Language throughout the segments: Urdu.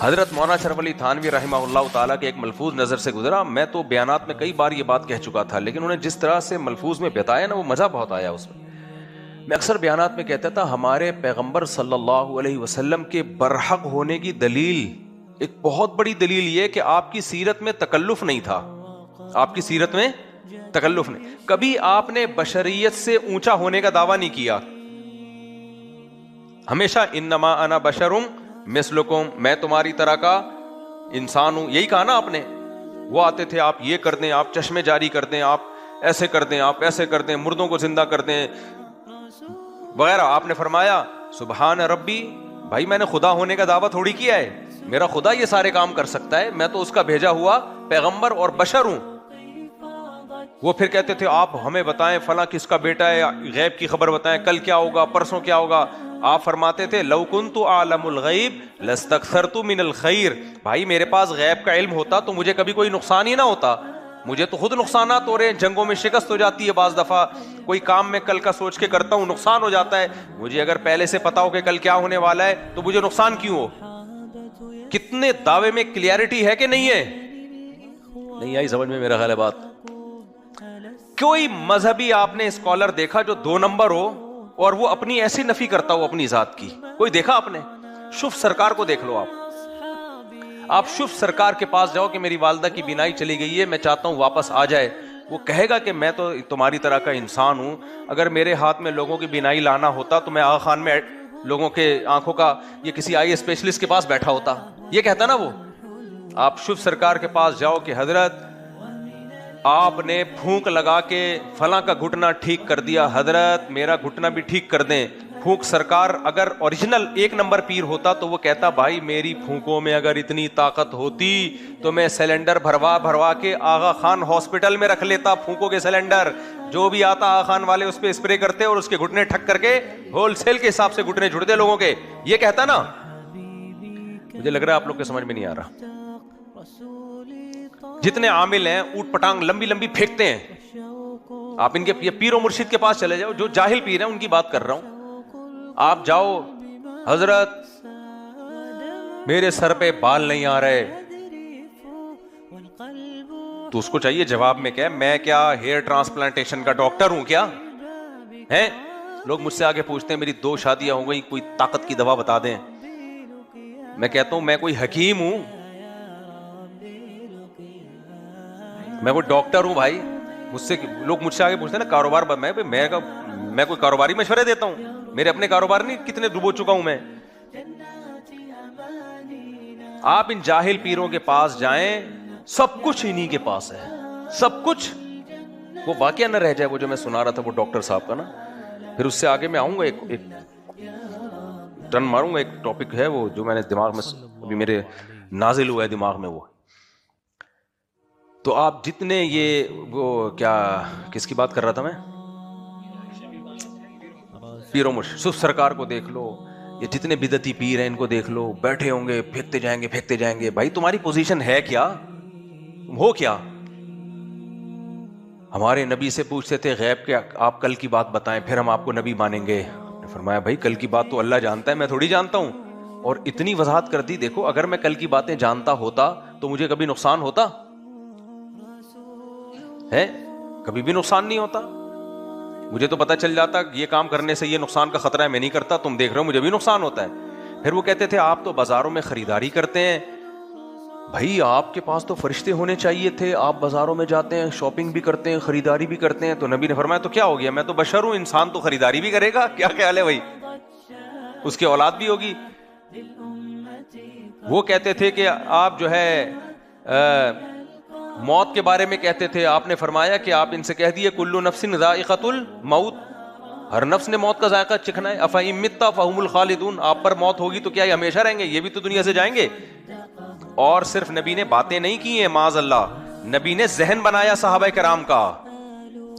حضرت مولانا اشرف علی تھانوی رحمہ اللہ تعالیٰ کے ایک ملفوظ نظر سے گزرا. میں تو بیانات میں کئی بار یہ بات کہہ چکا تھا, لیکن انہیں جس طرح سے ملفوظ میں بتایا نا, وہ مزہ بہت آیا اس میں. میں اکثر بیانات میں کہتا تھا ہمارے پیغمبر صلی اللہ علیہ وسلم کے برحق ہونے کی دلیل, ایک بہت بڑی دلیل یہ کہ آپ کی سیرت میں تکلف نہیں تھا. آپ کی سیرت میں تکلف نہیں, کبھی آپ نے بشریت سے اونچا ہونے کا دعویٰ نہیں کیا. ہمیشہ انما انا بشرم مثلکم, میں تمہاری طرح کا انسان ہوں, یہی کہا نا آپ نے. وہ آتے تھے, آپ یہ کر دیں, آپ چشمے جاری کر دیں, آپ ایسے کر دیں, آپ ایسے کر دیں, مردوں کو زندہ کر دیں وغیرہ. آپ نے فرمایا سبحان ربی, بھائی میں نے خدا ہونے کا دعویٰ تھوڑی کیا ہے, میرا خدا یہ سارے کام کر سکتا ہے, میں تو اس کا بھیجا ہوا پیغمبر اور بشر ہوں. وہ پھر کہتے تھے آپ ہمیں بتائیں فلاں کس کا بیٹا ہے, غیب کی خبر بتائیں, کل کیا ہوگا, پرسوں کیا ہوگا. آپ فرماتے تھے لو کنت اعلم الغیب لاستکثرت من الخیر, بھائی میرے پاس غیب کا علم ہوتا تو مجھے کبھی کوئی نقصان ہی نہ ہوتا. مجھے تو خود نقصانات ہو رہے ہیں, جنگوں میں شکست ہو جاتی ہے, بعض دفعہ کوئی کام میں کل کا سوچ کے کرتا ہوں نقصان ہو جاتا ہے. مجھے اگر پہلے سے پتا ہو کہ کل کیا ہونے والا ہے تو مجھے نقصان کیوں ہو. کتنے دعوے میں کلیئرٹی ہے کہ نہیں ہے؟ نہیں آئی سمجھ میں میرا خیال ہے بات. کوئی مذہبی آپ نے اسکالر دیکھا جو 2 نمبر ہو اور وہ اپنی ایسی نفی کرتا ہو اپنی ذات کی؟ کوئی دیکھا آپ نے؟ شف سرکار کو دیکھ لو. آپ شف سرکار کے پاس جاؤ کہ میری والدہ کی بینائی چلی گئی ہے, میں چاہتا ہوں واپس آ جائے. وہ کہے گا کہ میں تو تمہاری طرح کا انسان ہوں, اگر میرے ہاتھ میں لوگوں کی بینائی لانا ہوتا تو میں آغا خان میں لوگوں کے آنکھوں کا یہ کسی آئی اسپیشلسٹ کے پاس بیٹھا ہوتا. یہ کہتا نا وہ. آپ شف سرکار کے پاس جاؤ کہ حضرت آپ نے پھونک لگا کے فلاں کا گھٹنا ٹھیک کر دیا, حضرت میرا گھٹنا بھی ٹھیک کر دیں. پھونک سرکار اگر اوریجنل 1 نمبر پیر ہوتا تو وہ کہتا بھائی میری پھونکوں میں اگر اتنی طاقت ہوتی تو میں سلنڈر بھروا کے آغا خان ہاسپٹل میں رکھ لیتا. پھونکوں کے سلنڈر جو بھی آتا آغا خان والے اس پہ اسپرے کرتے اور اس کے گھٹنے ٹھک کر کے ہول سیل کے حساب سے گھٹنے جڑتے لوگوں کے. یہ کہتا نا. مجھے لگ رہا ہے آپ لوگ کے سمجھ میں نہیں آ رہا. جتنے عامل ہیں اوٹ پٹانگ لمبی لمبی پھینکتے ہیں. آپ ان کے پیر و مرشد کے پاس چلے جاؤ, جو جاہل پیر ہیں ان کی بات کر رہا ہوں. آپ جاؤ حضرت میرے سر پہ بال نہیں آ رہے, تو اس کو چاہیے جواب میں کیا, میں کیا ہیئر ٹرانسپلانٹیشن کا ڈاکٹر ہوں کیا ہیں؟ لوگ مجھ سے آگے پوچھتے ہیں میری 2 شادیاں ہو گئی, کوئی طاقت کی دوا بتا دیں. میں کہتا ہوں میں کوئی حکیم ہوں, میں کوئی ڈاکٹر ہوں بھائی. لوگ مجھ سے آگے پوچھتے ہیں نا کاروبار, میں کوئی کاروباری مشورے دیتا ہوں؟ میرے اپنے کاروبار نہیں کتنے ڈبو چکا ہوں میں. آپ ان جاہل پیروں کے پاس جائیں, سب کچھ انہی کے پاس ہے, سب کچھ. وہ واقعہ نہ رہ جائے وہ جو میں سنا رہا تھا وہ ڈاکٹر صاحب کا نا. پھر اس سے آگے میں آؤں گا, ایک ٹرن ماروں گا, ایک ٹاپک ہے وہ جو میں نے دماغ میں ابھی میرے نازل ہوا ہے دماغ میں وہ. تو آپ جتنے یہ وہ کیا کس کی بات کر رہا تھا میں, پیر و مرشد صرف سرکار کو دیکھ لو, یہ جتنے بدعتی پیر ہیں ان کو دیکھ لو, بیٹھے ہوں گے پھینکتے جائیں گے. بھائی تمہاری پوزیشن ہے کیا, تم ہو کیا؟ ہمارے نبی سے پوچھتے تھے غیب کے آپ کل کی بات بتائیں پھر ہم آپ کو نبی مانیں گے. فرمایا بھائی کل کی بات تو اللہ جانتا ہے, میں تھوڑی جانتا ہوں. اور اتنی وضاحت کر دی, دیکھو اگر میں کل کی باتیں جانتا ہوتا تو مجھے کبھی نقصان ہوتا ہے؟ کبھی بھی نقصان نہیں ہوتا. مجھے تو پتہ چل جاتا یہ کام کرنے سے یہ نقصان کا خطرہ ہے, میں نہیں کرتا. تم دیکھ رہے ہو مجھے بھی نقصان ہوتا ہے. پھر وہ کہتے تھے آپ تو بازاروں میں خریداری کرتے ہیں, بھائی آپ کے پاس تو فرشتے ہونے چاہیے تھے, آپ بازاروں میں جاتے ہیں, شاپنگ بھی کرتے ہیں, خریداری بھی کرتے ہیں. تو نبی نے فرمایا تو کیا ہو گیا, میں تو بشر ہوں, انسان تو خریداری بھی کرے گا. کیا خیال ہے بھائی, اس کی اولاد بھی ہوگی. وہ کہتے تھے کہ آپ جو ہے موت کے بارے میں کہتے تھے, آپ نے فرمایا کہ آپ ان سے کہہ دیے کلو نفس ذائقۃ الموت, ہر نفس نے موت کا ذائقہ چکھنا ہے. افإن مت فهم الخالدون, آپ پر موت ہوگی تو کیا یہ ہمیشہ رہیں گے, یہ بھی تو دنیا سے جائیں گے. اور صرف نبی نے باتیں نہیں کی ہیں, معاذ اللہ, نبی نے ذہن بنایا صحابہ کرام کا.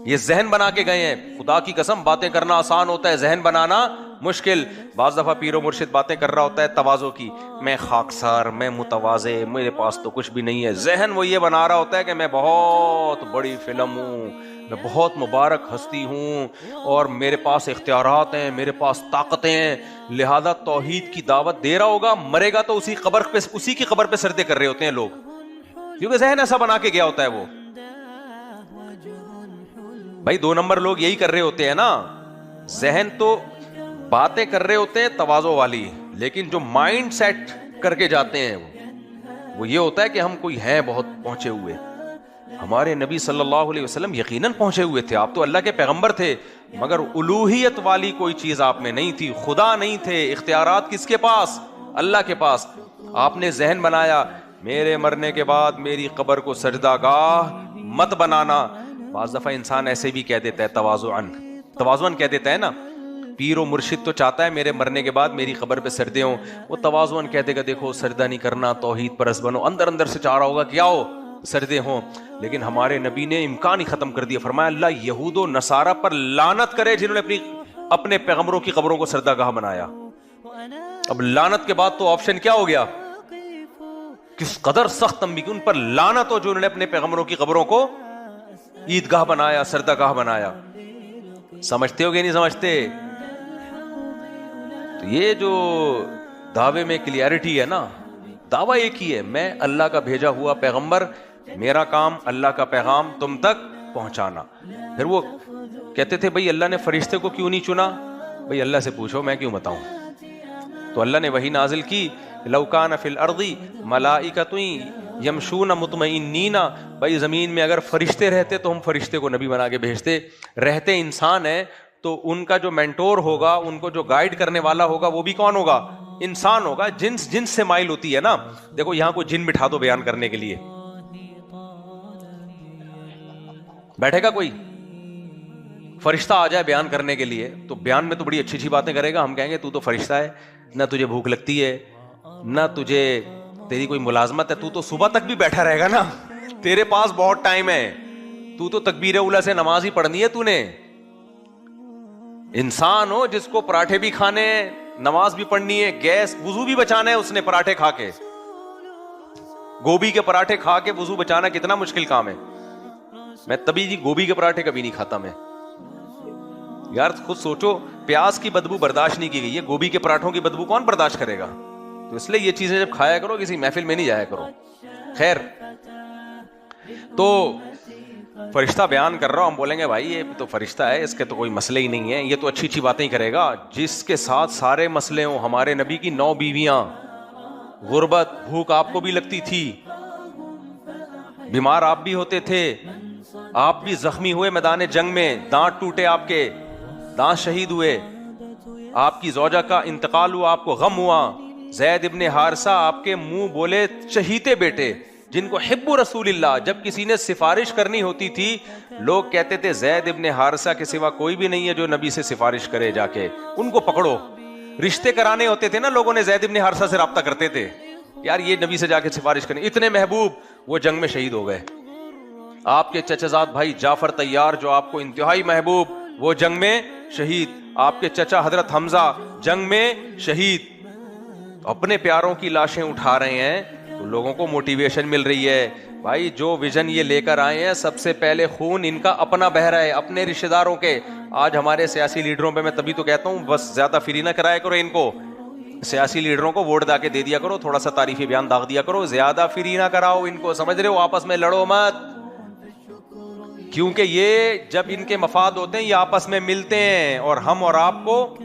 یہ ذہن بنا کے گئے ہیں. خدا کی قسم باتیں کرنا آسان ہوتا ہے, ذہن بنانا مشکل. بعض دفعہ پیر و مرشد باتیں کر رہا ہوتا ہے تواضع کی, میں خاکسار, میں متواضع, میرے پاس تو کچھ بھی نہیں ہے. ذہن وہ یہ بنا رہا ہوتا ہے کہ میں بہت بڑی فلم ہوں, میں بہت مبارک ہستی ہوں اور میرے پاس اختیارات ہیں, میرے پاس طاقتیں ہیں, لہذا توحید کی دعوت دے رہا ہوگا, مرے گا تو اسی کی قبر پہ سجدے کر رہے ہوتے ہیں لوگ, کیونکہ ذہن ایسا بنا کے گیا ہوتا ہے وہ. بھائی 2 نمبر لوگ یہی کر رہے ہوتے ہیں نا, ذہن تو باتیں کر رہے ہوتے ہیں تواضع والی, لیکن جو مائنڈ سیٹ کر کے جاتے ہیں وہ یہ ہوتا ہے کہ ہم کوئی ہیں بہت پہنچے ہوئے. ہمارے نبی صلی اللہ علیہ وسلم یقیناً پہنچے ہوئے تھے, آپ تو اللہ کے پیغمبر تھے, مگر الوہیت والی کوئی چیز آپ میں نہیں تھی, خدا نہیں تھے. اختیارات کس کے پاس؟ اللہ کے پاس. آپ نے ذہن بنایا میرے مرنے کے بعد میری قبر کو سجدہ گاہ مت بنانا. بعض دفعہ انسان ایسے بھی کہہ دیتا ہے تواضعاً کہہ دیتا ہے نا, پیر و مرشد تو چاہتا ہے میرے مرنے کے بعد میری قبر پہ سجدے ہوں, وہ تواضعاً کہتے گا دیکھو سجدہ نہیں کرنا, توحید پرست بنو. اندر سے چاہ رہا ہوگا کیا ہو سجدے ہوں, لیکن ہمارے نبی نے امکان ہی ختم کر دیا. فرمایا اللہ یہود و نصارہ پر لعنت کرے جنہوں نے اپنے پیغمبروں کی قبروں کو سجدہ گاہ بنایا. اب لعنت کے بعد تو آپشن کیا ہو گیا, کس قدر سخت تنبیہ, ان پر لعنت ہو جو انہوں نے اپنے پیغمبروں کی قبروں کو عیدگاہ بنایا, سجدہ گاہ بنایا. سمجھتے ہو کہ نہیں سمجھتے؟ تو یہ جو دعوے میں کلیئرٹی ہے نا, دعویٰ ایک ہی ہے, میں اللہ کا بھیجا ہوا پیغمبر, میرا کام اللہ کا پیغام تم تک پہنچانا. پھر وہ کہتے تھے بھئی اللہ نے فرشتے کو کیوں نہیں چنا؟ بھئی اللہ سے پوچھو, میں کیوں بتاؤں. تو اللہ نے وہی نازل کی, لو کان فی الارض ملائکۃ یمشون مطمئنین, بھائی زمین میں اگر فرشتے رہتے تو ہم فرشتے کو نبی بنا کے بھیجتے. رہتے انسان ہیں تو ان کا جو مینٹور ہوگا, ان کو جو گائیڈ کرنے والا ہوگا, وہ بھی کون ہوگا؟ انسان ہوگا. جنس سے مائل ہوتی ہے نا. دیکھو یہاں کوئی جن بٹھا دو بیان کرنے کے لیے, بیٹھے گا کوئی؟ فرشتہ آ جائے بیان کرنے کے لیے تو بیان میں تو بڑی اچھی باتیں کرے گا, ہم کہیں گے تو فرشتہ ہے, نہ تجھے بھوک لگتی ہے, نہ تجھے تیری کوئی ملازمت ہے, تو صبح تک بھی بیٹھا رہے گا نا, تیرے پاس بہت ٹائم ہے, تو تکبیر اولا سے نماز ہی پڑھنی ہے تو نے. انسان ہو جس کو پراٹھے بھی کھانے ہیں, نماز بھی پڑھنی ہے, گیس وضو بھی بچانا ہے اس نے پراٹھے کھا کے, گوبھی کے پراٹھے کھا کے وضو بچانا کتنا مشکل کام ہے. میں تبھی گوبھی کے پراٹھے کبھی نہیں کھاتا میں یار. خود سوچو, پیاز کی بدبو برداشت نہیں کی گئی ہے, گوبھی کے پراٹھوں کی بدبو کون برداشت کرے گا؟ تو اس لیے یہ چیزیں جب کھایا کرو کسی محفل میں نہیں جایا کرو. خیر, تو فرشتہ بیان کر رہا ہوں, ہم بولیں گے بھائی یہ تو فرشتہ ہے, اس کے تو کوئی مسئلے ہی نہیں ہے, یہ تو اچھی باتیں ہی کرے گا. جس کے ساتھ سارے مسئلے ہوں, ہمارے نبی کی 9 بیویاں, غربت بھوک آپ کو بھی لگتی تھی, بیمار آپ بھی ہوتے تھے, آپ بھی زخمی ہوئے میدان جنگ میں, دانت ٹوٹے, آپ کے دانت شہید ہوئے, آپ کی زوجہ کا انتقال ہوا, آپ کو غم ہوا. زید ابن حارثہ آپ کے منہ بولے چہیتے بیٹے, جن کو حب رسول اللہ, جب کسی نے سفارش کرنی ہوتی تھی لوگ کہتے تھے زید ابن حارثہ کے سوا کوئی بھی نہیں ہے جو نبی سے سفارش کرے, جا کے ان کو پکڑو. رشتے کرانے ہوتے تھے نا, لوگوں نے زید ابن حارثہ سے رابطہ کرتے تھے, یار یہ نبی سے جا کے سفارش کریں. اتنے محبوب, وہ جنگ میں شہید ہو گئے. آپ کے چچا زاد بھائی جعفر طیار, جو آپ کو انتہائی محبوب, وہ جنگ میں شہید. آپ کے چچا حضرت حمزہ جنگ میں شہید. اپنے پیاروں کی لاشیں اٹھا رہے ہیں تو لوگوں کو موٹیویشن مل رہی ہے. بھائی جو ویژن یہ لے کر آئے ہیں, سب سے پہلے خون ان کا اپنا بہ رہا ہے, اپنے رشتہ داروں کے. آج ہمارے سیاسی لیڈروں پہ میں تبھی تو کہتا ہوں بس زیادہ فری نہ کرایا کرو ان کو, سیاسی لیڈروں کو ووٹ دا کے دے دیا کرو, تھوڑا سا تعریفی بیان داغ دیا کرو, زیادہ فری نہ کراؤ ان کو, سمجھ رہے ہو؟ آپس میں لڑو مت, کیونکہ یہ جب ان کے مفاد ہوتے ہیں یہ آپس میں ملتے ہیں, اور ہم اور آپ کو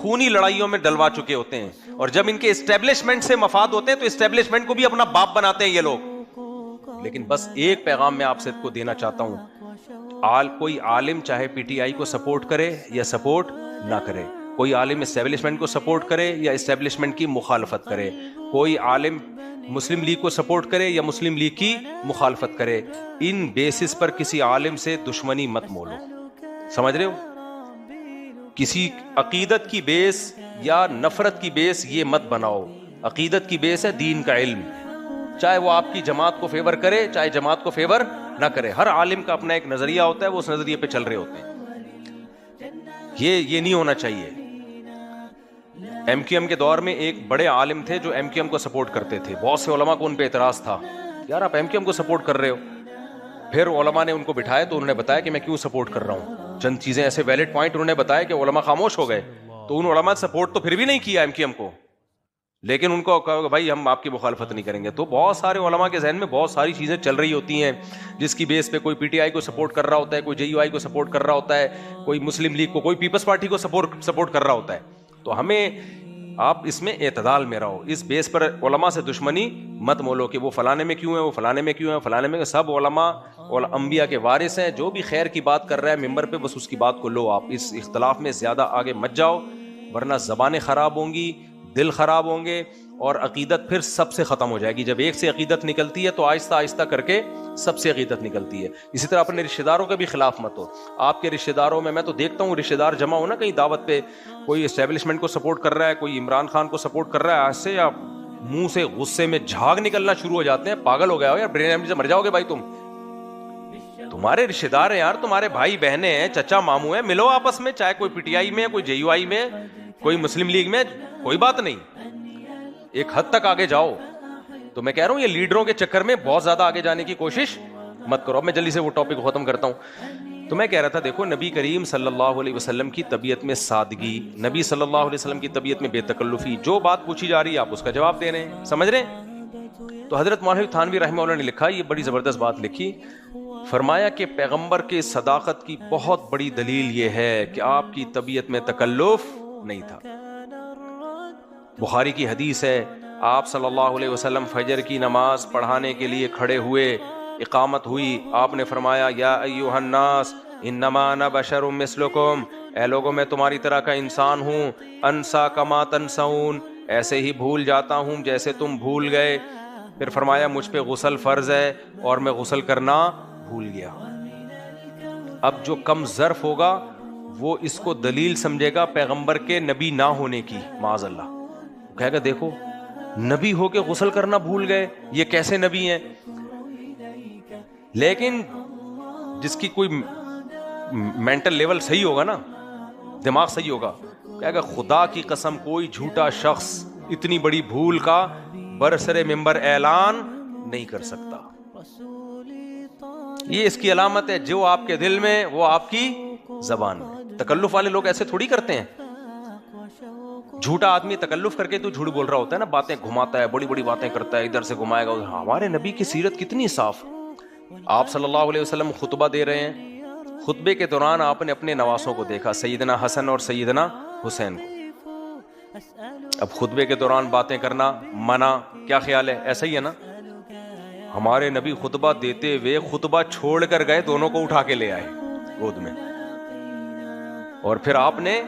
خونی لڑائیوں میں ڈلوا چکے ہوتے ہیں. اور جب ان کے اسٹیبلشمنٹ سے مفاد ہوتے ہیں تو اسٹیبلشمنٹ کو بھی اپنا باپ بناتے ہیں یہ لوگ. لیکن بس ایک پیغام میں آپ سے کو دینا چاہتا ہوں, کوئی عالم چاہے پی ٹی آئی کو سپورٹ کرے یا سپورٹ نہ کرے, کوئی عالم اسٹیبلشمنٹ کو سپورٹ کرے یا اسٹیبلشمنٹ کی مخالفت کرے, کوئی عالم مسلم لیگ کو سپورٹ کرے یا مسلم لیگ کی مخالفت کرے, ان بیسس پر کسی عالم سے دشمنی مت مولو. سمجھ رہے ہو؟ کسی عقیدت کی بیس یا نفرت کی بیس یہ مت بناؤ. عقیدت کی بیس ہے دین کا علم, چاہے وہ آپ کی جماعت کو فیور کرے چاہے جماعت کو فیور نہ کرے. ہر عالم کا اپنا ایک نظریہ ہوتا ہے, وہ اس نظریے پہ چل رہے ہوتے ہیں. یہ نہیں ہونا چاہیے. ایم کیو ایم کے دور میں ایک بڑے عالم تھے جو ایم کیو ایم کو سپورٹ کرتے تھے. بہت سے علماء کو ان پہ اعتراض تھا, یار آپ ایم کیو ایم کو سپورٹ کر رہے ہو. پھر علماء نے ان کو بٹھایا تو انہوں نے بتایا کہ میں کیوں سپورٹ کر رہا ہوں. چند چیزیں ایسے ویلڈ پوائنٹ انہوں نے بتایا کہ علماء خاموش ہو گئے. تو ان علماء سپورٹ تو پھر بھی نہیں کیا MQM کو, لیکن ان کو کہا کہ بھائی ہم آپ کی مخالفت نہیں کریں گے. تو بہت سارے علماء کے ذہن میں بہت ساری چیزیں چل رہی ہوتی ہیں جس کی بیس پہ کوئی PTI کو سپورٹ کر رہا ہوتا ہے, کوئی JUI کو سپورٹ کر رہا ہوتا ہے, کوئی مسلم لیگ کو, کوئی پیپلز پارٹی کو سپورٹ کر رہا ہوتا ہے. تو ہمیں آپ اس میں اعتدال میں رہو. اس بیس پر علماء سے دشمنی مت مولو کہ وہ فلانے میں کیوں ہے, وہ فلانے میں کیوں ہے, فلانے میں. سب علماء اور انبیاء کے وارث ہیں. جو بھی خیر کی بات کر رہا ہے ممبر پہ بس اس کی بات کو لو. آپ اس اختلاف میں زیادہ آگے مت جاؤ, ورنہ زبانیں خراب ہوں گی, دل خراب ہوں گے, اور عقیدت پھر سب سے ختم ہو جائے گی. جب ایک سے عقیدت نکلتی ہے تو آہستہ آہستہ کر کے سب سے عقیدت نکلتی ہے. اسی طرح اپنے رشتہ داروں کے بھی خلاف مت ہو. آپ کے رشتہ داروں میں تو دیکھتا ہوں رشتہ دار جمع ہو نا کہیں دعوت پہ, کوئی اسٹیبلشمنٹ کو سپورٹ کر رہا ہے, کوئی عمران خان کو سپورٹ کر رہا ہے, ایسے یا منہ سے غصے میں جھاگ نکلنا شروع ہو جاتے ہیں. پاگل ہو گیا ہو یار, برین ہیمریج سے مر جاؤ گے بھائی. تمہارے رشتہ دار ہیں یار, تمہارے بھائی بہنیں ہیں, چچا ماموں ہیں, ملو آپس میں. چاہے کوئی PTI میں, کوئی JUI میں, کوئی مسلم لیگ میں, کوئی بات نہیں, ایک حد تک آگے جاؤ. تو میں کہہ رہا ہوں یہ لیڈروں کے چکر میں بہت زیادہ آگے جانے کی کوشش مت کرو. اب میں جلدی سے وہ ٹاپک کو ختم کرتا ہوں. تو میں کہہ رہا تھا دیکھو نبی کریم صلی اللہ علیہ وسلم کی طبیعت میں سادگی, نبی صلی اللہ علیہ وسلم کی طبیعت میں بے تکلفی. جو بات پوچھی جا رہی ہے آپ اس کا جواب دے رہے ہیں, سمجھ رہے ہیں. تو حضرت مولانا تھانوی رحمہ اللہ نے لکھا, یہ بڑی زبردست بات لکھی, فرمایا کہ پیغمبر کے صداقت کی بہت بڑی دلیل یہ ہے کہ آپ کی طبیعت میں تکلف نہیں تھا. بخاری کی حدیث ہے, آپ صلی اللہ علیہ وسلم فجر کی نماز پڑھانے کے لیے کھڑے ہوئے, اقامت ہوئی, آپ نے فرمایا یا ایھا الناس انما انا بشر مثلکم, اے لوگوں میں تمہاری طرح کا انسان ہوں, انسا کما تنسون, ایسے ہی بھول جاتا ہوں جیسے تم بھول گئے. پھر فرمایا مجھ پہ غسل فرض ہے اور میں غسل کرنا بھول گیا. اب جو کم ظرف ہوگا وہ اس کو دلیل سمجھے گا پیغمبر کے نبی نہ ہونے کی, معاذ اللہ, کہے گا دیکھو نبی ہو کے غسل کرنا بھول گئے, یہ کیسے نبی ہیں. لیکن جس کی کوئی مینٹل لیول صحیح ہوگا نا, دماغ صحیح ہوگا, کہے گا خدا کی قسم کوئی جھوٹا شخص اتنی بڑی بھول کا برسر ممبر اعلان نہیں کر سکتا. یہ اس کی علامت ہے, جو آپ کے دل میں وہ آپ کی زبان میں. تکلف والے لوگ ایسے تھوڑی کرتے ہیں. جھوٹا آدمی تکلف کر کے تو جھوٹ بول رہا ہوتا ہے نا, باتیں گھماتا ہے, بڑی بڑی باتیں کرتا ہے, ادھر سے گھمائے گا. ہمارے نبی کی سیرت کتنی صاف. آپ صلی اللہ علیہ وسلم خطبہ دے رہے ہیں, خطبے کے دوران آپ نے اپنے نواسوں کو دیکھا, سیدنا حسن اور سیدنا حسین کو. اب خطبے کے دوران باتیں کرنا منع, کیا خیال ہے, ایسا ہی ہے نا. ہمارے نبی خطبہ دیتے ہوئے خطبہ چھوڑ کر گئے, دونوں کو اٹھا کے لے آئے گود میں. اور پھر آپ نے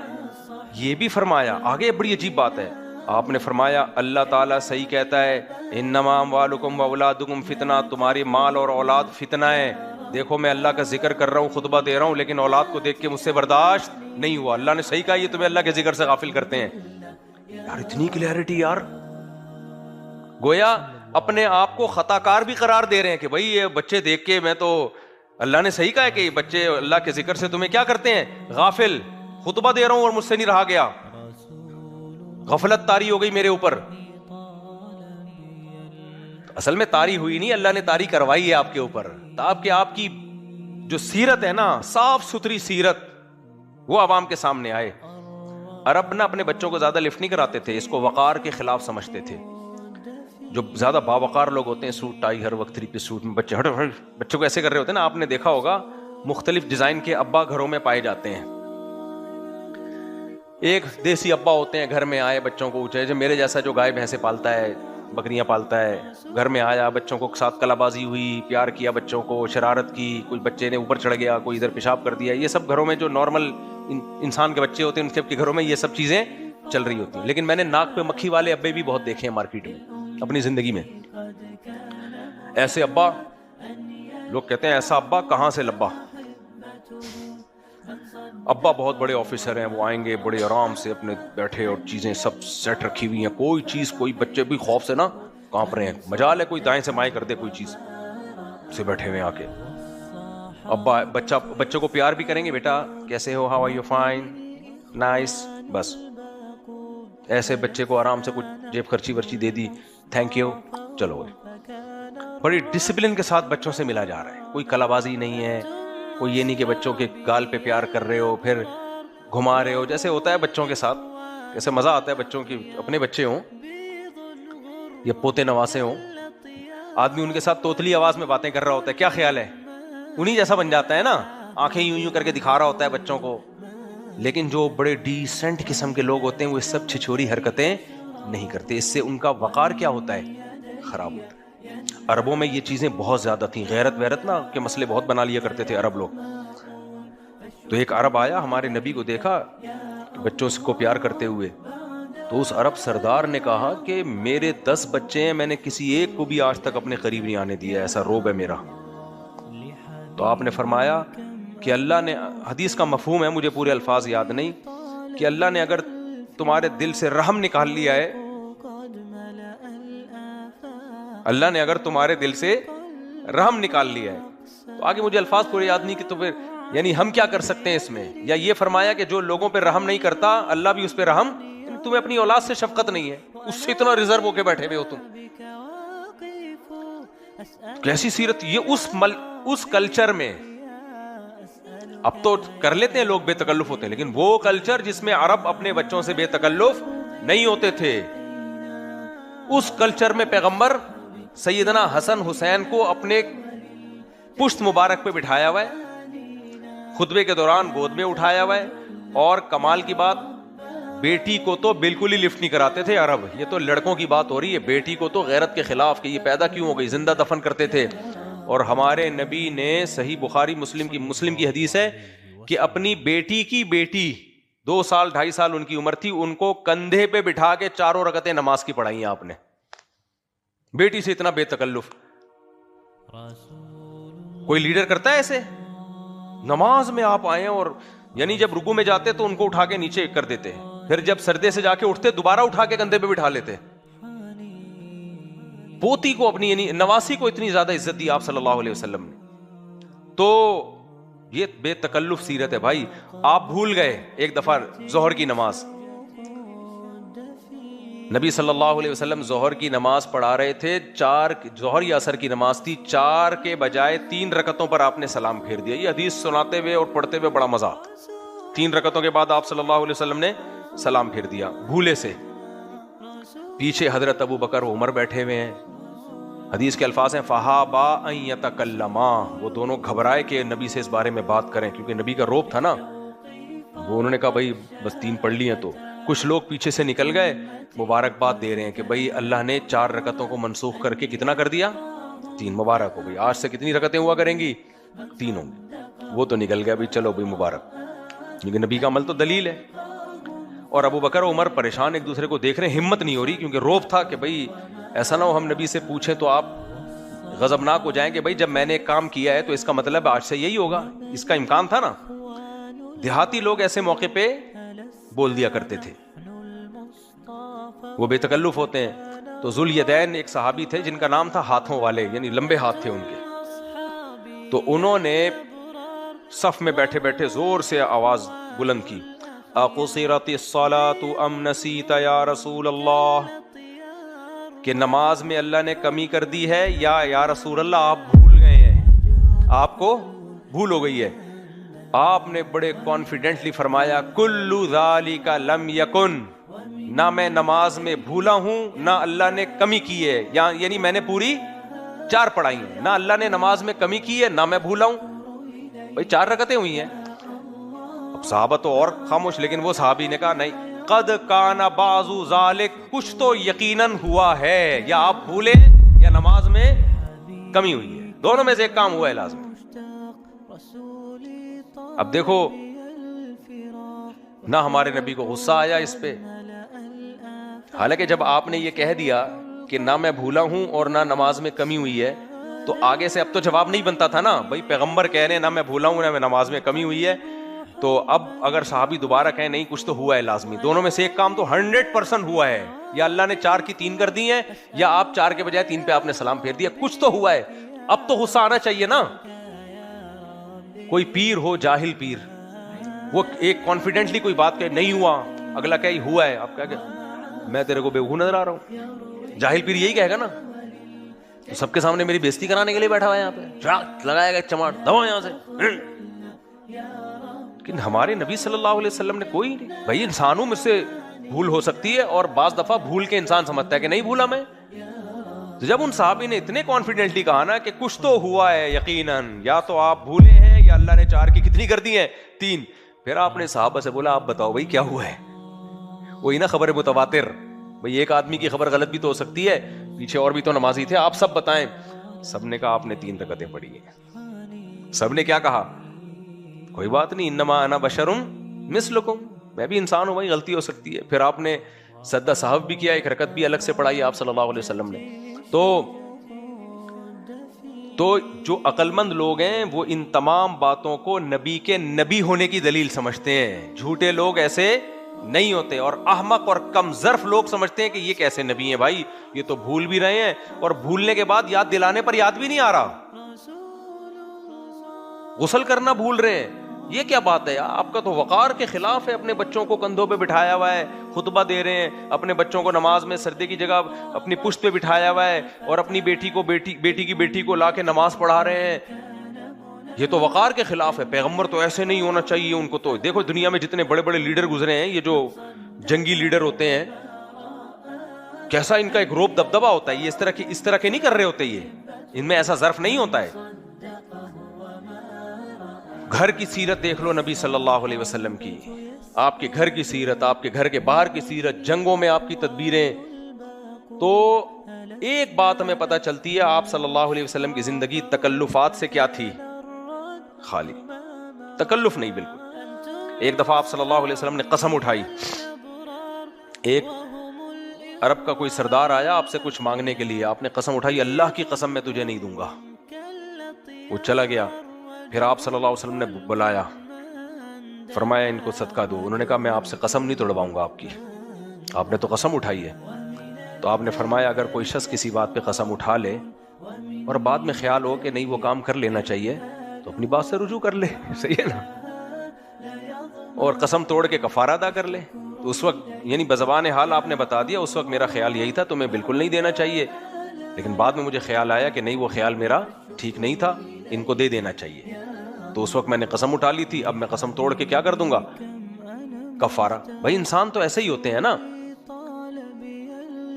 یہ بھی فرمایا, آگے بڑی عجیب بات ہے, آپ نے فرمایا اللہ تعالیٰ صحیح کہتا ہے, انما اموالکم واولادکم فتنہ, تمہاری مال اور اولاد فتنہ ہے. دیکھو میں اللہ کا ذکر کر رہا ہوں, خطبہ دے رہا ہوں, لیکن اولاد کو دیکھ کے مجھ سے برداشت نہیں ہوا. اللہ نے صحیح کہا, یہ تمہیں اللہ کے ذکر سے غافل کرتے ہیں. یار اتنی کلیئرٹی یار, گویا اپنے آپ کو خطا کار بھی قرار دے رہے ہیں کہ بھائی یہ بچے دیکھ کے میں تو, اللہ نے صحیح کہا ہے کہ یہ بچے اللہ کے ذکر سے تمہیں کیا کرتے ہیں, غافل. خطبہ دے رہا ہوں اور مجھ سے نہیں رہا گیا, غفلت طاری ہو گئی میرے اوپر. اصل میں طاری ہوئی نہیں, اللہ نے طاری کروائی ہے آپ کے اوپر, تاکہ آپ کی جو سیرت ہے نا, صاف ستھری سیرت, وہ عوام کے سامنے آئے. عرب نا اپنے بچوں کو زیادہ لفٹ نہیں کراتے تھے, اس کو وقار کے خلاف سمجھتے تھے. جو زیادہ باوقار لوگ ہوتے ہیں, سوٹ ٹائی ہر وقت 3 پیس سوٹ میں, بچوں کو ایسے کر رہے ہوتے ہیں نا, آپ نے دیکھا ہوگا مختلف ڈیزائن کے ابا گھروں میں پائے جاتے ہیں. ایک دیسی ابا ہوتے ہیں, گھر میں آئے بچوں کو اونچے, جو میرے جیسا جو گائے بھینسیں پالتا ہے, بکریاں پالتا ہے, گھر میں آیا, بچوں کو ساتھ کلا بازی ہوئی, پیار کیا بچوں کو, شرارت کی, کوئی بچے نے اوپر چڑھ گیا, کوئی ادھر پیشاب کر دیا. یہ سب گھروں میں جو نارمل انسان کے بچے ہوتے ہیں ان کے گھروں میں یہ سب چیزیں چل رہی ہوتی ہیں. لیکن میں نے ناک پہ مکھی والے ابے بھی بہت دیکھے ہیں مارکیٹ میں اپنی زندگی میں. ایسے ابا, لوگ کہتے ہیں ایسا ابا کہاں سے لبا. ابا بہت بڑے آفیسر ہیں, وہ آئیں گے بڑے آرام سے اپنے بیٹھے اور چیزیں سب سیٹ رکھی ہوئی ہیں, کوئی چیز, کوئی بچے بھی خوف سے نا کانپ رہے ہیں, مجال ہے کوئی دائیں سے مائیں کر دے کوئی چیز سے, بیٹھے ہوئے آ کے. ابا بچوں کو پیار بھی کریں گے, بیٹا کیسے ہو, how are you, fine, nice, بس ایسے بچے کو آرام سے کچھ جیب خرچی ورچی دے دی, تھینک یو, چلو گئے. بڑی ڈسپلن کے ساتھ بچوں سے ملا جا رہا ہے. کوئی کلا بازی نہیں ہے, کوئی یہ نہیں کہ بچوں کے گال پہ پیار کر رہے ہو پھر گھما رہے ہو, جیسے ہوتا ہے بچوں کے ساتھ. جیسے مزہ آتا ہے بچوں کی, اپنے بچے ہوں یا پوتے نواسے ہوں, آدمی ان کے ساتھ توتلی آواز میں باتیں کر رہا ہوتا ہے, کیا خیال ہے انہی جیسا بن جاتا ہے نا, آنکھیں یوں یوں کر کے دکھا رہا ہوتا ہے بچوں کو. لیکن جو بڑے ڈیسنٹ قسم کے لوگ ہوتے ہیں وہ سب چھچوری حرکتیں نہیں کرتے, اس سے ان کا وقار کیا ہوتا ہے, خراب ہوتا ہے. عربوں میں یہ چیزیں بہت زیادہ تھیں, غیرت ویرت نا کے مسئلے بہت بنا لیا کرتے تھے عرب لوگ. تو ایک عرب آیا, ہمارے نبی کو دیکھا بچوں کو پیار کرتے ہوئے, تو اس عرب سردار نے کہا کہ میرے 10 بچے ہیں, میں نے کسی ایک کو بھی آج تک اپنے قریب نہیں آنے دیا, ایسا روب ہے میرا. تو آپ نے فرمایا کہ اللہ نے, حدیث کا مفہوم ہے, مجھے پورے الفاظ یاد نہیں, کہ اللہ نے اگر تمہارے دل سے رحم نکال لیا ہے, اللہ نے اگر تمہارے دل سے رحم نکال لیا ہے, تو آگے مجھے الفاظ پورے یاد نہیں کہ تو پھر یعنی ہم کیا کر سکتے ہیں اس میں, یا یہ فرمایا کہ جو لوگوں پہ رحم نہیں کرتا اللہ بھی اس پہ رحم, تمہیں اپنی اولاد سے شفقت نہیں ہے, اس سے اتنا ریزرو ہو کے بیٹھے ہوئے ہو تم. کیسی سیرت یہ اس کلچر میں. اب تو کر لیتے ہیں لوگ, بے تکلف ہوتے ہیں, لیکن وہ کلچر جس میں عرب اپنے بچوں سے بے تکلف نہیں ہوتے تھے, اس کلچر میں پیغمبر سیدنا حسن حسین کو اپنے پشت مبارک پہ بٹھایا ہوا ہے, خطبے کے دوران گود میں اٹھایا ہوا ہے, اور کمال کی بات بیٹی کو تو بالکل ہی لفٹ نہیں کراتے تھے عرب. یہ تو لڑکوں کی بات ہو رہی ہے, بیٹی کو تو غیرت کے خلاف کہ یہ پیدا کیوں ہو گئی, زندہ دفن کرتے تھے. اور ہمارے نبی نے صحیح بخاری مسلم کی حدیث ہے کہ اپنی بیٹی کی بیٹی 2 سال 2.5 سال ان کی عمر تھی, ان کو کندھے پہ بٹھا کے 4 رکعتیں نماز کی پڑھائی آپ نے. بیٹی سے اتنا بے تکلف کوئی لیڈر کرتا ہے ایسے؟ نماز میں آپ آئے اور یعنی جب رکوع میں جاتے تو ان کو اٹھا کے نیچے کر دیتے, پھر جب سردے سے جا کے اٹھتے دوبارہ اٹھا کے کندھے پہ بٹھا لیتے. پوتی کو اپنی یعنی نواسی کو اتنی زیادہ عزت دی آپ صلی اللہ علیہ وسلم نے. تو یہ بے تکلف سیرت ہے بھائی. آپ بھول گئے ایک دفعہ ظہر کی نماز, نبی صلی اللہ علیہ وسلم ظہر کی نماز پڑھا رہے تھے, 4 ظہر یا عصر کی نماز تھی, 4 کے بجائے 3 رکعتوں پر آپ نے سلام پھیر دیا. یہ حدیث سناتے ہوئے اور پڑھتے ہوئے بڑا مزہ آتا. 3 رکعتوں کے بعد آپ صلی اللہ علیہ وسلم نے سلام پھیر دیا بھولے سے. پیچھے حضرت ابو بکر و عمر بیٹھے ہوئے ہیں, حدیث کے الفاظ ہیں فہابا ان یتکلما, وہ دونوں گھبرائے کہ نبی سے اس بارے میں بات کریں, کیونکہ نبی کا روب تھا نا. وہ انہوں نے کہا بھائی بس 3 پڑھ لی ہیں. تو کچھ لوگ پیچھے سے نکل گئے, مبارکباد دے رہے ہیں کہ بھائی اللہ نے 4 رکعتوں کو منسوخ کر کے کتنا کر دیا, 3. مبارک ہو بھائی, آج سے کتنی رکعتیں ہوا کریں گی, 3 ہوں گی. وہ تو نکل گیا بھائی, چلو بھائی مبارک, کیونکہ نبی کا عمل تو دلیل ہے. اور ابو بکر و عمر پریشان ایک دوسرے کو دیکھ رہے ہیں, ہمت نہیں ہو رہی, کیونکہ روب تھا کہ بھائی ایسا نہ ہو ہم نبی سے پوچھیں تو آپ غضبناک ہو جائیں کہ بھائی جب میں نے ایک کام کیا ہے تو اس کا مطلب آج سے یہی ہوگا. اس کا امکان تھا نا. دیہاتی لوگ ایسے موقع پہ بول دیا کرتے تھے, وہ بے تکلف ہوتے ہیں. تو ذوالیدین ایک صحابی تھے جن کا نام تھا ہاتھوں والے, یعنی لمبے ہاتھ تھے ان کے. تو انہوں نے صف میں بیٹھے بیٹھے زور سے آواز بلند کی, اقصرت الصلاۃ ام نسیت یا رسول اللہ, کہ نماز میں اللہ نے کمی کر دی ہے یا رسول اللہ آپ بھول گئے ہیں, آپ کو بھول ہو گئی ہے. آپ نے بڑے کانفیڈنٹلی فرمایا کل ذالک لم یکن, نہ میں نماز میں بھولا ہوں نہ اللہ نے کمی کی ہے, یعنی میں نے پوری 4 پڑھائی ہیں, نہ اللہ نے نماز میں کمی کی ہے نہ میں بھولا ہوں. بھائی 4 رکعتیں ہوئی ہیں. اب صحابہ تو اور خاموش, لیکن وہ صحابی نے کہا نہیں, قد کان بعض ذالک, کچھ تو یقیناً ہوا ہے, یا آپ بھولے یا نماز میں کمی ہوئی ہے, دونوں میں سے ایک کام ہوا ہے لازم. اب دیکھو نہ ہمارے نبی کو غصہ آیا اس پہ, حالانکہ جب آپ نے یہ کہہ دیا کہ نہ میں بھولا ہوں اور نہ نماز میں کمی ہوئی ہے, تو آگے سے اب تو جواب نہیں بنتا تھا نا, بھائی پیغمبر کہہ رہے ہیں نہ میں بھولا ہوں نہ میں نماز میں کمی ہوئی ہے, تو اب اگر صحابی دوبارہ کہیں نہیں کچھ تو ہوا ہے لازمی, دونوں میں سے ایک کام تو 100% ہوا ہے, یا اللہ نے 4 کی 3 کر دی ہیں, یا آپ 4 کے بجائے 3 پہ آپ نے سلام پھیر دیا, کچھ تو ہوا ہے. اب تو غصہ آنا چاہیے نا. کوئی پیر ہو, جاہل پیر, وہ ایک کانفیڈنٹلی کوئی بات کہ نہیں ہوا, اگلا کہ ہوا ہے, آپ کہہ کہ میں تیرے کو بیوقوف نظر آ رہا ہوں, جاہل پیر یہی کہے گا نا. سب کے سامنے میری بےزتی کرانے کے لیے بیٹھا ہوا ہے یہاں پہ, لگایا گیا چماٹ, دباؤ یہاں سے. لیکن ہمارے نبی صلی اللہ علیہ وسلم نے کوئی نہیں. بھائی انسانوں میں سے بھول ہو سکتی ہے, اور بعض دفعہ بھول کے انسان سمجھتا ہے کہ نہیں بھولا میں. تو جب ان صحابی نے اتنے کانفیڈنٹلی کہا نا کہ کچھ تو ہوا ہے یقیناً, یا تو آپ بھولے ہیں یا اللہ نے 4 کی کتنی کر دی ہیں, 3, پھر آپ نے صحابہ سے بولا آپ بتاؤ بھائی کیا ہوا ہے. وہی نا خبر متواتر, بھائی ایک آدمی کی خبر غلط بھی تو ہو سکتی ہے, پیچھے اور بھی تو نمازی تھے, آپ سب بتائیں. سب نے کہا آپ نے 3 رکعتیں پڑھی ہیں. سب نے کیا کہا, کوئی بات نہیں, انما انا بشر مثلکم, میں بھی انسان ہوں بھائی, غلطی ہو سکتی ہے. پھر آپ نے سجدہ سہو بھی کیا, 1 رکعت بھی الگ سے پڑھائی آپ صلی اللہ علیہ وسلم نے. تو جو عقل مند لوگ ہیں وہ ان تمام باتوں کو نبی کے نبی ہونے کی دلیل سمجھتے ہیں. جھوٹے لوگ ایسے نہیں ہوتے, اور احمق اور کم ظرف لوگ سمجھتے ہیں کہ یہ کیسے نبی ہیں بھائی, یہ تو بھول بھی رہے ہیں, اور بھولنے کے بعد یاد دلانے پر یاد بھی نہیں آ رہا, غسل کرنا بھول رہے ہیں. یہ کیا بات ہے, آپ کا تو وقار کے خلاف ہے. اپنے بچوں کو کندھوں پہ بٹھایا ہوا ہے, خطبہ دے رہے ہیں, اپنے بچوں کو نماز میں سردے کی جگہ اپنی پشت پہ بٹھایا ہوا ہے, اور اپنی بیٹی کی بیٹی کو لا کے نماز پڑھا رہے ہیں. یہ تو وقار کے خلاف ہے. پیغمبر تو ایسے نہیں ہونا چاہیے ان کو. تو دیکھو دنیا میں جتنے بڑے بڑے لیڈر گزرے ہیں, یہ جو جنگی لیڈر ہوتے ہیں, کیسا ان کا ایک روب دبدبا ہوتا ہے. یہ اس طرح کے نہیں کر رہے ہوتے, یہ ان میں ایسا ظرف نہیں ہوتا ہے. گھر کی سیرت دیکھ لو نبی صلی اللہ علیہ وسلم کی, آپ کے گھر کی سیرت, آپ کے گھر کے باہر کی سیرت, جنگوں میں آپ کی تدبیریں. تو ایک بات ہمیں پتہ چلتی ہے, آپ صلی اللہ علیہ وسلم کی زندگی تکلفات سے کیا تھی, خالی تکلف نہیں بالکل. ایک دفعہ آپ صلی اللہ علیہ وسلم نے قسم اٹھائی, ایک عرب کا کوئی سردار آیا آپ سے کچھ مانگنے کے لیے, آپ نے قسم اٹھائی اللہ کی قسم میں تجھے نہیں دوں گا. وہ چلا گیا, پھر آپ صلی اللہ علیہ وسلم نے بلایا, فرمایا ان کو صدقہ دو. انہوں نے کہا میں آپ سے قسم نہیں توڑواؤں گا آپ کی, آپ نے تو قسم اٹھائی ہے. تو آپ نے فرمایا اگر کوئی شخص کسی بات پہ قسم اٹھا لے اور بعد میں خیال ہو کہ نہیں وہ کام کر لینا چاہیے, تو اپنی بات سے رجوع کر لے, صحیح ہے نا, اور قسم توڑ کے کفارہ ادا کر لے. تو اس وقت یعنی بزبان حال آپ نے بتا دیا, اس وقت میرا خیال یہی تھا تمہیں بالکل نہیں دینا چاہیے, لیکن بعد میں مجھے خیال آیا کہ نہیں وہ خیال میرا ٹھیک نہیں تھا, ان کو دے دینا چاہیے. تو اس وقت میں نے قسم اٹھا لی تھی, اب میں قسم توڑ کے کیا کر دوں گا, کفارہ. بھائی انسان تو ایسے ہی ہوتے ہیں نا,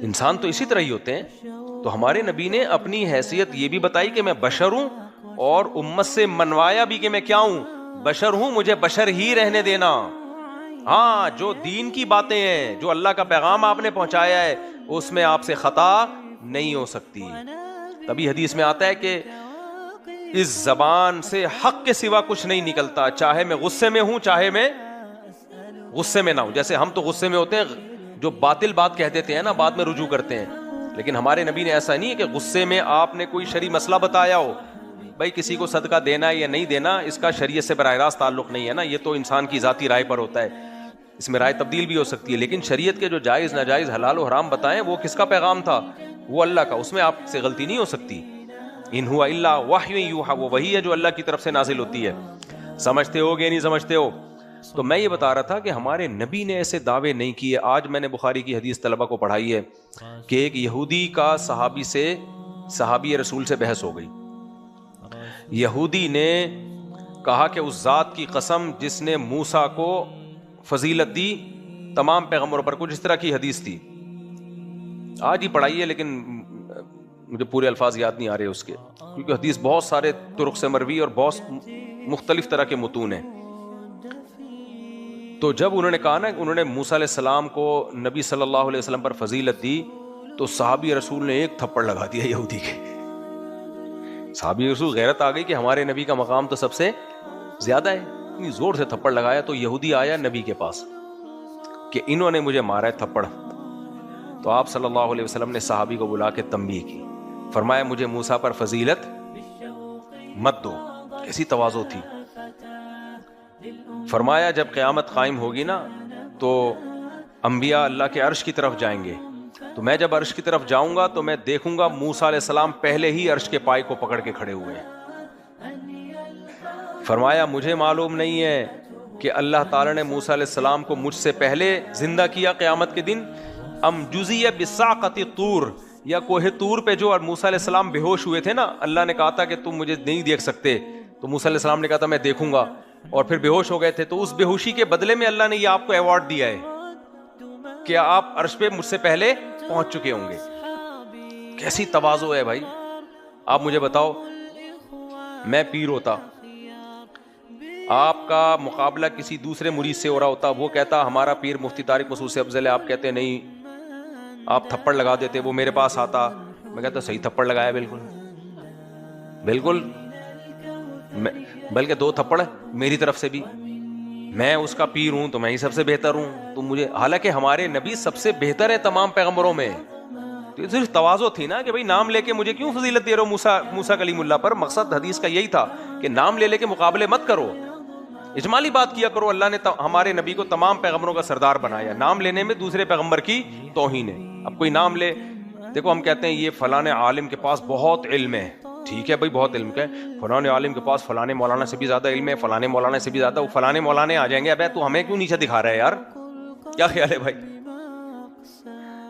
انسان تو اسی طرح ہی ہوتے ہیں. تو ہمارے نبی نے اپنی حیثیت یہ بھی بتائی کہ میں بشر ہوں, اور امت سے منوایا بھی کہ میں کیا ہوں, بشر ہوں, مجھے بشر ہی رہنے دینا. ہاں جو دین کی باتیں ہیں, جو اللہ کا پیغام آپ نے پہنچایا ہے, اس میں آپ سے خطا نہیں ہو سکتی. تبھی حدیث میں آتا ہے کہ اس زبان سے حق کے سوا کچھ نہیں نکلتا, چاہے میں غصے میں ہوں چاہے میں غصے میں نہ ہوں. جیسے ہم تو غصے میں ہوتے ہیں, جو باطل بات کہہ دیتے ہیں نا بعد میں رجوع کرتے ہیں, لیکن ہمارے نبی نے ایسا نہیں ہے کہ غصے میں آپ نے کوئی شرعی مسئلہ بتایا ہو, بھائی کسی کو صدقہ دینا ہے یا نہیں دینا, اس کا شریعت سے براہ راست تعلق نہیں ہے نا, یہ تو انسان کی ذاتی رائے پر ہوتا ہے, اس میں رائے تبدیل بھی ہو سکتی ہے. لیکن شریعت کے جو جائز ناجائز حلال و حرام بتائیں وہ کس کا پیغام تھا, وہ اللہ کا, اس میں آپ سے غلطی نہیں ہو سکتی. ان ہوا الا وحی یوحی, وہ وہی ہے جو اللہ کی طرف سے نازل ہوتی ہے. سمجھتے ہو کہ نہیں سمجھتے ہو. تو میں یہ بتا رہا تھا کہ ہمارے نبی نے ایسے دعوے نہیں کیے. آج میں نے بخاری کی حدیث طلبہ کو پڑھائی ہے کہ ایک یہودی کا صحابی رسول سے بحث ہو گئی. یہودی نے کہا کہ اس ذات کی قسم جس نے موسیٰ کو فضیلت دی تمام پیغمبروں پر, کچھ اس طرح کی حدیث تھی, آج ہی پڑھائی ہے لیکن مجھے پورے الفاظ یاد نہیں آ رہے اس کے, کیونکہ حدیث بہت سارے طرق سے مروی اور بہت مختلف طرح کے متون ہیں. تو جب انہوں نے کہا نا انہوں نے موسیٰ علیہ السلام کو نبی صلی اللہ علیہ وسلم پر فضیلت دی, تو صحابی رسول نے ایک تھپڑ لگا دیا یہودی کے. صحابی رسول غیرت آ گئی کہ ہمارے نبی کا مقام تو سب سے زیادہ ہے, اتنی زور سے تھپڑ لگایا. تو یہودی آیا نبی کے پاس کہ انہوں نے مجھے مارا ہے تھپڑ. تو آپ صلی اللہ علیہ وسلم نے صحابی کو بلا کے تنبیہ کی, فرمایا مجھے موسیٰ پر فضیلت مت دو. کیسی تواضع تھی. فرمایا جب قیامت قائم ہوگی نا تو انبیاء اللہ کے عرش کی طرف جائیں گے, تو میں جب عرش کی طرف جاؤں گا تو میں دیکھوں گا موسیٰ علیہ السلام پہلے ہی عرش کے پائے کو پکڑ کے کھڑے ہوئے ہیں. فرمایا مجھے معلوم نہیں ہے کہ اللہ تعالیٰ نے موسیٰ علیہ السلام کو مجھ سے پہلے زندہ کیا قیامت کے دن, ام جزیہ بساقۃ طور, یا کوہ طور پہ جو موسیٰ علیہ السلام بے ہوش ہوئے تھے نا, اللہ نے کہا تھا کہ تم مجھے نہیں دیکھ سکتے, تو موسیٰ علیہ السلام نے کہا تھا میں دیکھوں گا, اور پھر بے ہوش ہو گئے تھے. تو اس بے ہوشی کے بدلے میں اللہ نے یہ آپ کو ایوارڈ دیا ہے کہ آپ عرش پہ مجھ سے پہلے پہنچ چکے ہوں گے. کیسی تواضع ہے بھائی. آپ مجھے بتاؤ, میں پیر ہوتا, آپ کا مقابلہ کسی دوسرے مرید سے ہو رہا ہوتا, وہ کہتا ہمارا پیر مفتی طارق مسعود سے افضل ہے, آپ کہتے نہیں, آپ تھپڑ لگا دیتے. وہ میرے پاس آتا, میں کہتا صحیح تھپڑ لگایا, بالکل بالکل, بلکہ 2 تھپڑ میری طرف سے بھی, میں اس کا پیر ہوں تو میں ہی سب سے بہتر ہوں. تو مجھے, حالانکہ ہمارے نبی سب سے بہتر ہے تمام پیغمبروں میں. تو صرف تواضع تھی نا کہ بھئی نام لے کے مجھے کیوں فضیلت دے رہے ہو موسیٰ کلیم اللہ پر. مقصد حدیث کا یہی تھا کہ نام لے لے کے مقابلے مت کرو, اجمالی بات کیا کرو. اللہ نے ہمارے نبی کو تمام پیغمبروں کا سردار بنایا. نام لینے میں دوسرے پیغمبر کی توہین ہے. اب کوئی نام لے, دیکھو ہم کہتے ہیں یہ فلانے عالم کے پاس بہت علم ہے, ٹھیک ہے بھائی بہت علم کا ہے, فلانے عالم کے پاس فلانے مولانا سے بھی زیادہ علم ہے, فلانے مولانا سے بھی زیادہ. وہ فلانے مولانے آ جائیں گے, ابے تو ہمیں کیوں نیچے دکھا رہا ہے یار, کیا خیال ہے بھائی؟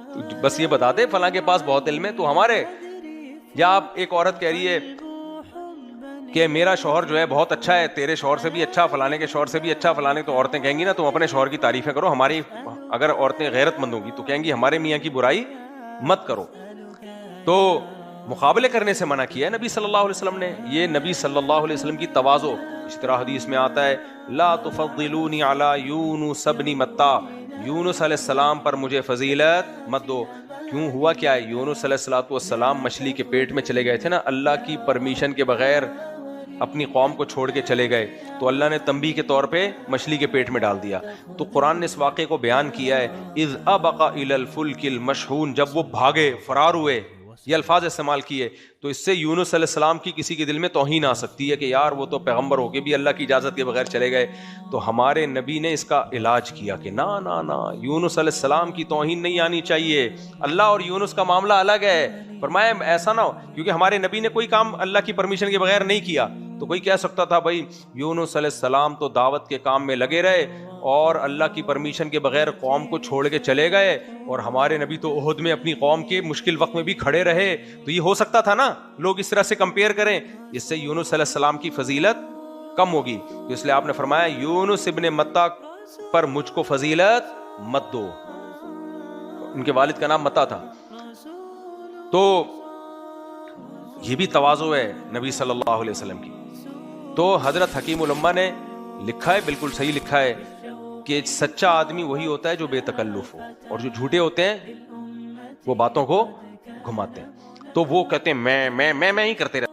تو بس یہ بتا دے فلاں کے پاس بہت علم ہے تو ہمارے. یا آپ ایک عورت کہہ رہی ہے کہ میرا شوہر جو ہے بہت اچھا ہے, تیرے شوہر سے بھی اچھا, فلانے کے شوہر سے بھی اچھا, فلانے, تو عورتیں کہیں گی نا تم اپنے شوہر کی تعریفیں کرو. ہماری اگر عورتیں غیرت مند ہوگی تو کہیں گی ہمارے میاں کی برائی مت کرو. تو مقابلے کرنے سے منع کیا ہے نبی صلی اللہ علیہ وسلم نے. یہ نبی صلی اللہ علیہ وسلم کی تواضع. اس طرح حدیث میں آتا ہے لا تفضلونی علی یونس ابن متی, یونس علیہ السلام پر مجھے فضیلت مت دو. کیوں, ہوا کیا ہے؟ یونس علیہ السلام مچھلی کے پیٹ میں چلے گئے تھے نا, اللہ کی پرمیشن کے بغیر اپنی قوم کو چھوڑ کے چلے گئے, تو اللہ نے تنبیہ کے طور پہ مچھلی کے پیٹ میں ڈال دیا. تو قرآن نے اس واقعے کو بیان کیا ہے, اذ ابق الی الفلک المشحون, جب وہ بھاگے فرار ہوئے, یہ الفاظ استعمال کیے. تو اس سے یونس علیہ السلام کی کسی کے دل میں توہین آ سکتی ہے کہ یار وہ تو پیغمبر ہو کے بھی اللہ کی اجازت کے بغیر چلے گئے. تو ہمارے نبی نے اس کا علاج کیا کہ نا نا نا, یونس علیہ السلام کی توہین نہیں آنی چاہیے. اللہ اور یونس کا معاملہ الگ ہے. فرمایا ایسا نہ ہو, کیونکہ ہمارے نبی نے کوئی کام اللہ کی پرمیشن کے بغیر نہیں کیا. تو کوئی کہہ سکتا تھا بھائی یونس علیہ السلام تو دعوت کے کام میں لگے رہے اور اللہ کی پرمیشن کے بغیر قوم کو چھوڑ کے چلے گئے, اور ہمارے نبی تو احد میں اپنی قوم کے مشکل وقت میں بھی کھڑے رہے. تو یہ ہو سکتا تھا نا, لوگ اس طرح سے کمپیئر کریں, اس سے یونس علیہ السلام کی فضیلت کم ہوگی. تو اس لیے آپ نے فرمایا یونس ابن متی پر مجھ کو فضیلت مت دو. ان کے والد کا نام متی تھا. تو یہ بھی تواضع ہے نبی صلی اللہ علیہ وسلم کی. تو حضرت حکیم الامہ نے لکھا ہے, بالکل صحیح لکھا ہے, کہ سچا آدمی وہی ہوتا ہے جو بے تکلف ہو, اور جو جھوٹے ہوتے ہیں وہ باتوں کو گھماتے ہیں. تو وہ کہتے ہیں میں ہی کرتے رہتے